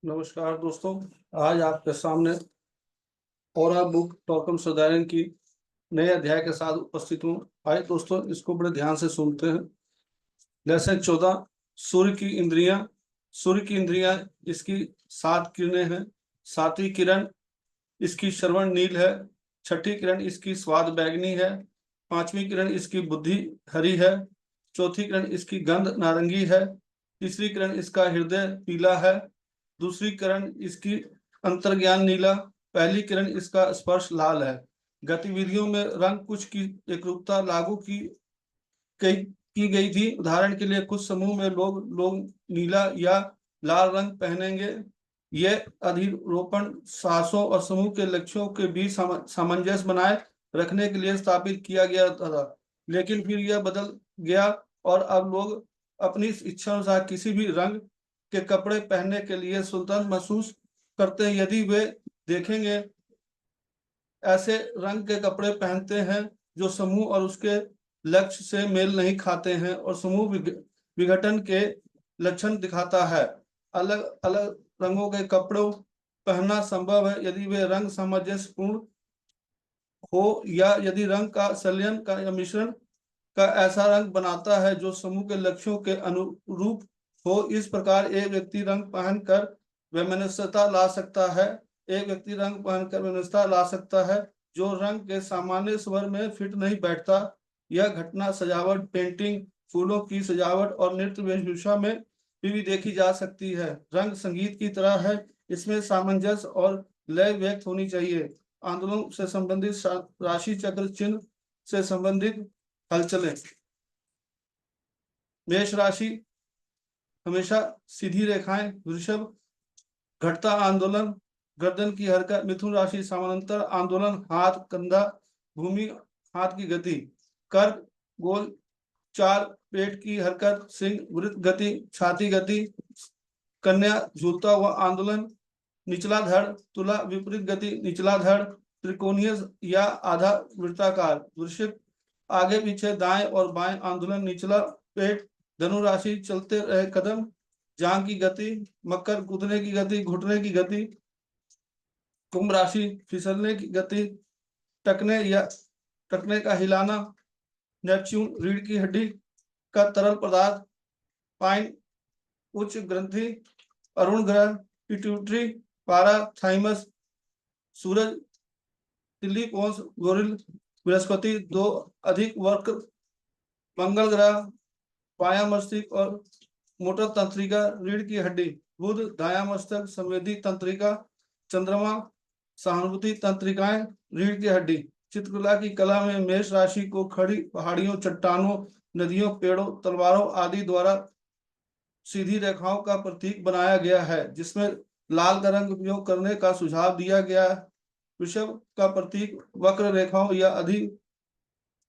नमस्कार दोस्तों। आज आपके सामने ओरा बुक टॉकम सदायन की नए अध्याय के साथ उपस्थित हूँ। आइए दोस्तों, इसको बड़े ध्यान से सुनते हैं। लेसन 14, सूर्य की इंद्रियां। सूर्य की इंद्रियां इसकी 7 किरणें हैं। 7वीं किरण इसकी श्रवण नील है। 6ठी किरण इसकी स्वाद बैगनी है। 5वीं किरण इसकी बुद्धि हरी है। 4थी किरण इसकी गंध नारंगी है। तीसरी किरण इसका हृदय पीला है। दूसरी किरण इसकी अंतर्ज्ञान नीला। पहली किरण इसका स्पर्श लाल है। गतिविधियों में रंग कुछ की एकरूपता लागू की गई थी। उदाहरण के लिए कुछ समूह में लोग लोग नीला या लाल रंग पहनेंगे। यह अधिरोपण साहसों और समूह के लक्ष्यों के बीच सामंजस्य बनाए रखने के लिए स्थापित किया गया था, लेकिन फिर यह बदल गया और अब लोग अपनी इच्छा अनुसार किसी भी रंग के कपड़े पहनने के लिए स्वतंत्र महसूस करते हैं यदि वे देखेंगे ऐसे रंग के कपड़े पहनते हैं जो समूह और उसके लक्ष्य से मेल नहीं खाते हैं और समूह विघटन के लक्षण दिखाता है। अलग अलग रंगों के कपड़ों पहनना संभव है यदि वे रंग सामंजस्यपूर्ण हो या यदि रंग का संलयन का या मिश्रण का ऐसा रंग बनाता है जो समूह के लक्ष्यों के अनुरूप हो। इस प्रकार एक व्यक्ति रंग पहनकर वैमनस्यता ला सकता है। एक व्यक्ति रंग पहनकर वैमनस्यता ला सकता है जो रंग के सामान्य स्वर में फिट नहीं बैठता। यह घटना सजावट, पेंटिंग, फूलों की सजावट और नृत्य वेशभूषा में भी देखी जा सकती है। रंग संगीत की तरह है, इसमें सामंजस्य और लय व्यक्त होनी चाहिए। आंदोलन से संबंधित राशि चक्र चिन्ह से संबंधित हलचलें। मेष राशि हमेशा सीधी रेखाएं। वृषभ घटता आंदोलन, गर्दन की हरकत। मिथुन राशि समानांतर आंदोलन, हाथ, कंधा, भूमि, हाथ की गति। कर्क गोल चाल, पेट की हरकत। सिंह वृत्त गति, छाती गति। कन्या झूलता हुआ आंदोलन, निचला धड़। तुला विपरीत गति, निचला धड़, त्रिकोणीय या आधा वृत्ताकार। वृश्चिक आगे पीछे दाएं और बाएं आंदोलन, निचला पेट। धनु राशि चलते रहे कदम, जांग की गति। मकर कूदने की गति, घुटने की गति। कुंभ राशि फिसलने की गति, टकने का हिलाना। नेपच्यून रीढ़ की हड्डी का तरल पदार्थ। पाइन उच्च ग्रंथि। अरुण ग्रह पिट्यूटरी, पारा थाइमस। सूरज तिल्ली पोंस गोरिल। बृहस्पति 2 अधिक वर्क। मंगल ग्रह बायां मस्तिष्क और मोटर तंत्रिका रीढ़ की हड्डी। बुध दायां मस्तक संवेदी तंत्रिका। चंद्रमा सहानुभूति तंत्रिकाएं रीढ़ की हड्डी। चित्रकला की कला में मेष राशि को खड़ी पहाड़ियों, चट्टानों, नदियों, पेड़ों, तलवारों आदि द्वारा सीधी रेखाओं का प्रतीक बनाया गया है, जिसमें लाल का रंग उपयोग करने का सुझाव दिया गया है। वृषभ का प्रतीक वक्र रेखाओं या अधिक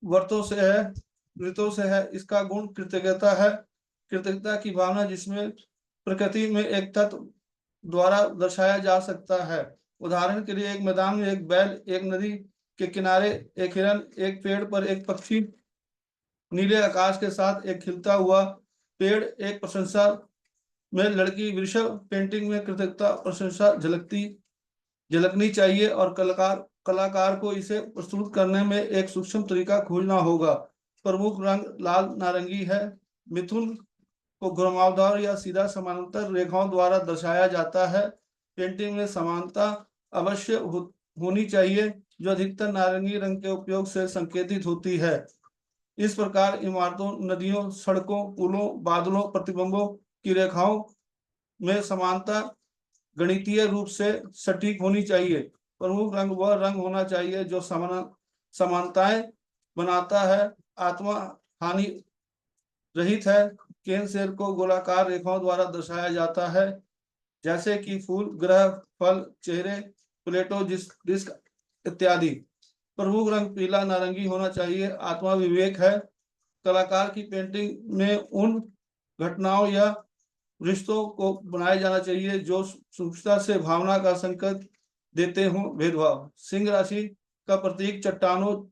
वर्तों से है, वृत्तों से है। इसका गुण कृतज्ञता है, कृतज्ञता की भावना जिसमें प्रकृति में एक तत्व द्वारा दर्शाया जा सकता है। उदाहरण के लिए एक मैदान में एक बैल, एक नदी के किनारे एक हिरन, एक पेड़ पर एक पक्षी, नीले आकाश के साथ एक खिलता हुआ पेड़, एक प्रशंसा में लड़की। वृषभ पेंटिंग में कृतज्ञता प्रशंसा झलकनी चाहिए और कलाकार को इसे प्रस्तुत करने में एक सूक्ष्म तरीका खोजना होगा। प्रमुख रंग लाल नारंगी है। मिथुन को घुमावदार या सीधा समानांतर रेखाओं द्वारा दर्शाया जाता है। पेंटिंग में समानता अवश्य होनी चाहिए जो अधिकतर नारंगी रंग के उपयोग से संकेतित होती है। इस प्रकार इमारतों, नदियों, सड़कों, पुलों, बादलों, प्रतिबिंबों की रेखाओं में समानता गणितीय रूप से सटीक होनी चाहिए। प्रमुख रंग वह रंग होना चाहिए जो समानताएं बनाता है, आत्मा हानि रहित है। केन शेर को गोलाकार रेखाओं द्वारा दर्शाया जाता है, जैसे कि फूल, ग्रह, फल, चेहरे, प्लेटो, डिस्क इत्यादि। प्रमुख रंग पीला नारंगी होना चाहिए, आत्मा विवेक है। कलाकार की पेंटिंग में उन घटनाओं या रिश्तों को बनाया जाना चाहिए जो सूक्ष्मता से भावना का संकेत देते हों। भेदभाव। सिंह राशि का प्रतीक चट्टानों,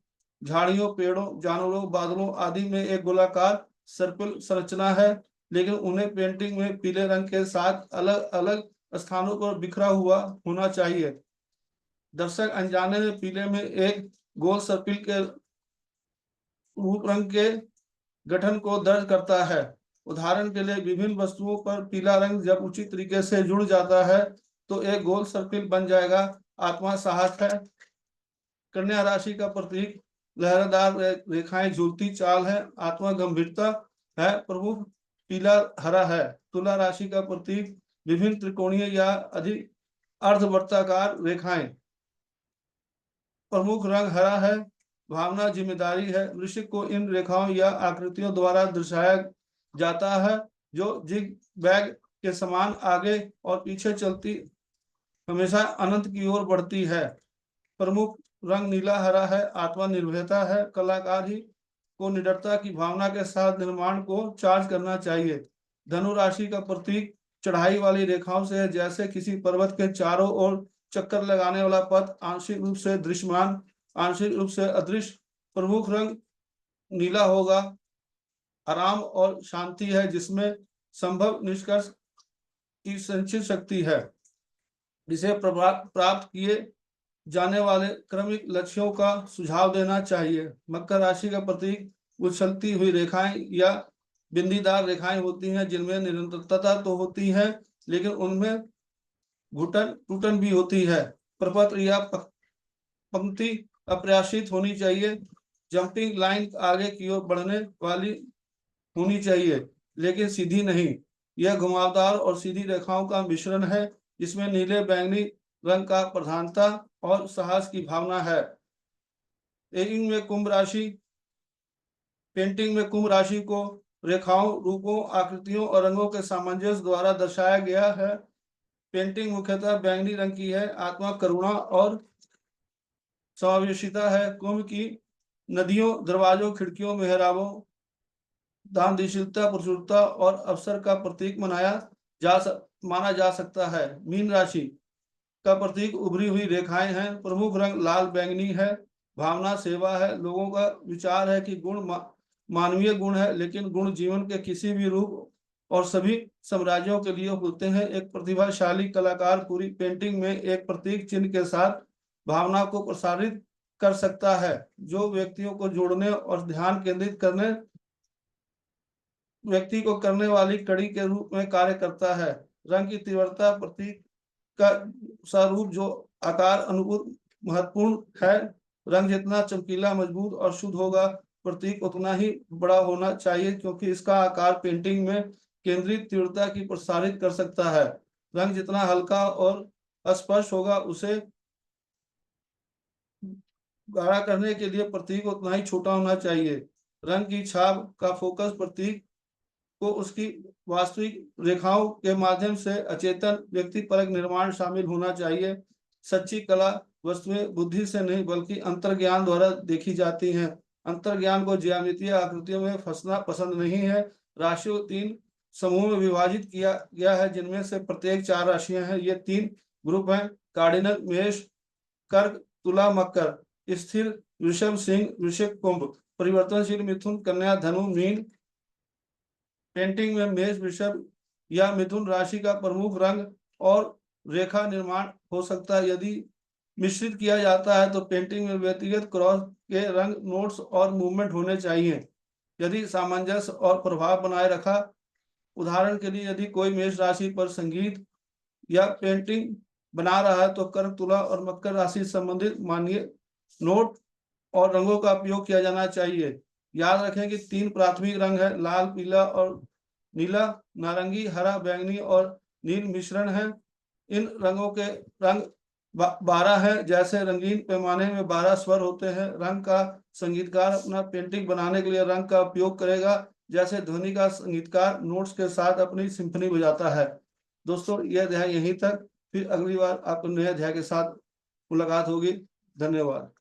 झाड़ियों, पेड़ों, जानवरों, बादलों आदि में एक गोलाकार सर्पिल संरचना है, लेकिन उन्हें पेंटिंग में पीले रंग के साथ अलग अलग स्थानों पर बिखरा हुआ होना चाहिए। दर्शक अनजाने में पीले में एक गोल सर्पिल के रूप रंग के गठन को दर्ज करता है। उदाहरण के लिए विभिन्न वस्तुओं पर पीला रंग जब उचित तरीके से जुड़ जाता है तो एक गोल सर्पिल बन जाएगा। आत्मा साहस है। कन्या राशि का प्रतीक लहरदार रेखाएं झूलती चाल है। आत्मा गंभीरता है। प्रमुख पीला हरा है। तुला राशि का प्रतीक विभिन्न त्रिकोणीय या अधिक अर्धवृत्ताकार रेखाएं। प्रमुख रंग हरा है। भावना जिम्मेदारी है। वृश्चिक को इन रेखाओं या आकृतियों द्वारा दर्शाया जाता है जो जिग बैग के समान आगे और पीछे चलती हमेशा अनंत की ओर बढ़ती है। प्रमुख रंग नीला हरा है। आत्मा निर्भयता है। कलाकार ही को निडरता की भावना के साथ निर्माण को चार्ज करना चाहिए। धनु राशि का प्रतीक चढ़ाई वाली रेखाओं से है, जैसे किसी पर्वत के चारों ओर चक्कर लगाने वाला पथ, आंशिक रूप से दृश्यमान आंशिक रूप से अदृश्य। प्रमुख रंग नीला होगा। आराम और शांति है, जिसमें संभव निष्कर्ष की संचित शक्ति है। इसे प्राप्त किए जाने वाले क्रमिक लक्ष्यों का सुझाव देना चाहिए। मकर राशि का प्रतीक उछलती हुई रेखाएं या बिंदीदार रेखाएं होती हैं, जिनमें निरंतरता तो होती है लेकिन उनमें घुटन टूटन भी होती है। प्रपत्र या पंक्ति अप्रत्याशित होनी चाहिए। जंपिंग लाइन आगे की ओर बढ़ने वाली होनी चाहिए लेकिन सीधी नहीं। यह घुमावदार और सीधी रेखाओं का मिश्रण है, जिसमें नीले बैंगनी रंग का प्रधानता और साहस की भावना है। पेंटिंग में कुंभ राशि को रेखाओं, रूपों, आकृतियों और रंगों के सामंजस्य द्वारा दर्शाया गया है। पेंटिंग मुख्यतः बैंगनी रंग की है। आत्मा करुणा और समावेशिता है। कुंभ की नदियों, दरवाजों, खिड़कियों, मेहराबों दानशीलता, प्रचुरता और अवसर का प्रतीक माना जा सकता है। मीन राशि का प्रतीक उभरी हुई रेखाएं हैं। प्रमुख रंग लाल बैंगनी है। भावना सेवा है। लोगों का विचार है कि गुण मानवीय गुण है, लेकिन गुण जीवन के किसी भी रूप और सभी साम्राज्यों के लिए होते हैं। एक प्रतिभाशाली कलाकार पूरी पेंटिंग में एक प्रतीक चिन्ह के साथ भावना को प्रसारित कर सकता है, जो व्यक्तियों को जोड़ने और ध्यान केंद्रित करने व्यक्ति को करने वाली कड़ी के रूप में कार्य करता है। रंग की तीव्रता प्रतीक का स्वरूप जो आकार अनुकूल महत्वपूर्ण है। रंग जितना चमकीला, मजबूत और शुद्ध होगा, प्रतीक उतना ही बड़ा होना चाहिए, क्योंकि इसका आकार पेंटिंग में केंद्रित तीव्रता की प्रसारित कर सकता है। रंग जितना हल्का और स्पष्ट होगा, उसे गाढ़ा करने के लिए प्रतीक उतना ही छोटा होना चाहिए। रंग की छाप का फोकस प्रतीक को उसकी वास्तविक रेखाओं के माध्यम से अचेतन व्यक्तिपरक निर्माण शामिल होना चाहिए। सच्ची कला वस्तुएं बुद्धि से नहीं बल्कि अंतर्ज्ञान द्वारा देखी जाती हैं। अंतर्ज्ञान को ज्यामितीय आकृतियों में फंसना पसंद नहीं है। राशियों 3 समूह में विभाजित किया गया है, जिनमें से प्रत्येक 4 राशियां हैं। ये 3 ग्रुप हैं: कार्डिनल, मेष, कर्क, तुला, मकर। स्थिर वृषभ, सिंह, वृश्चिक, कुंभ। परिवर्तनशील मिथुन, कन्या, धनु, मीन। पेंटिंग में मेष, वृषभ या मिथुन राशि का प्रमुख रंग और रेखा निर्माण हो सकता है। यदि मिश्रित किया जाता है तो पेंटिंग में व्यक्तिगत क्रॉस के रंग, नोट्स और मूवमेंट होने चाहिए। यदि सामंजस्य और प्रभाव बनाए रखा, उदाहरण के लिए यदि कोई मेष राशि पर संगीत या पेंटिंग बना रहा है तो कर्क, तुला और मकर राशि संबंधित मानवीय नोट और रंगों का उपयोग किया जाना चाहिए। याद रखें कि 3 प्राथमिक रंग है: लाल, पीला और नीला। नारंगी, हरा, बैंगनी और नील मिश्रण है। इन रंगों के रंग 12 है। जैसे रंगीन पैमाने में 12 स्वर होते हैं, रंग का संगीतकार अपना पेंटिंग बनाने के लिए रंग का उपयोग करेगा, जैसे ध्वनि का संगीतकार नोट्स के साथ अपनी सिम्फनी बजाता है। दोस्तों, यह अध्याय यहीं तक, फिर अगली बार आपको नए अध्याय के साथ मुलाकात होगी। धन्यवाद।